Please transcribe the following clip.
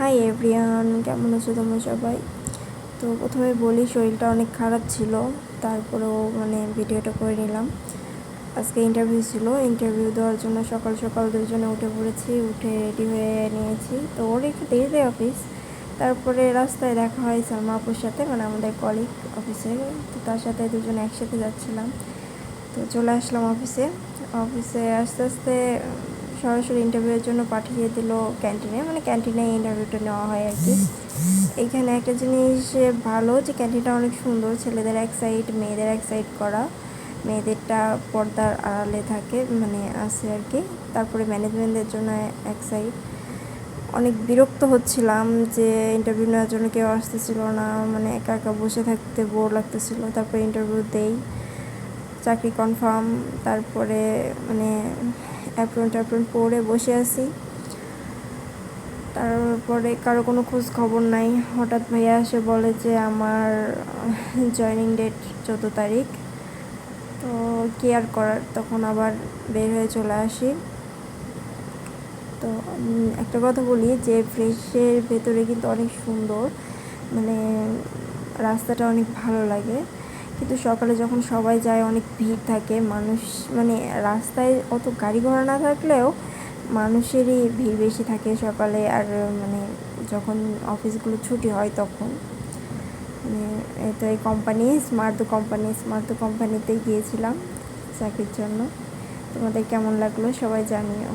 Hi everyone, কেমন আছো তোমরা সবাই? তো প্রথমে বলি, শরীরটা অনেক খারাপ ছিল, তারপরেও ভিডিওটা করে নিলাম। আজকে ইন্টারভিউ ছিল, ইন্টারভিউ দেওয়ার জন্য সকাল সকাল দুজনে উঠে পড়েছি, উঠে রেডি হয়ে নিয়েছি। তো ওর একটু দেরিতে অফিস, তারপরে রাস্তায় দেখা হয় সালমা আপুর সাথে, আমাদের কলিগ অফিসে। তো তার সাথে দুজনে একসাথে যাচ্ছিলাম। তো চলে আসলাম অফিসে। অফিসে আস্তে আস্তে সরাসরি ইন্টারভিউয়ের জন্য পাঠিয়ে দিল ক্যান্টিনে, ক্যান্টিনে ইন্টারভিউটা নেওয়া হয় আর কি। এইখানে একটা জিনিস ভালো, যে ক্যান্টিনটা অনেক সুন্দর, ছেলেদের এক সাইড, মেয়েদের এক সাইড করা। মেয়েদেরটা পর্দার আড়ালে থাকে, আছে আর কি। তারপরে ম্যানেজমেন্টের জন্য এক সাইড। অনেক বিরক্ত হচ্ছিলাম যে ইন্টারভিউ নেওয়ার জন্য কেউ আসতেছিল না, একা একা বসে থাকতে বোর লাগতেছিল। তারপরে ইন্টারভিউ দেই, চাকরি কনফার্ম। তারপরে অ্যাপ্রন পরে বসে আছি। তারপরে কারো কোনো খোঁজ খবর নাই। হঠাৎ ভাইয়া এসে বলে যে আমার জয়েনিং ডেট 14 তারিখ। তো কি আর করার, তখন আবার বের হয়ে চলে আসি। তো একটা কথা বলি, যে ফ্রেশের ভেতরে কিন্তু অনেক সুন্দর, রাস্তাটা অনেক ভালো লাগে। কিন্তু সকালে যখন সবাই যায়, অনেক ভিড় থাকে, মানুষ, রাস্তায় অত গাড়ি ঘোড়া না থাকলেও মানুষেরই ভিড় বেশি থাকে সকালে। আর যখন অফিসগুলো ছুটি হয় তখন তো এই কোম্পানিতে গিয়েছিলাম চাকরির জন্য। তোমাদের কেমন লাগলো সবাই জানিও।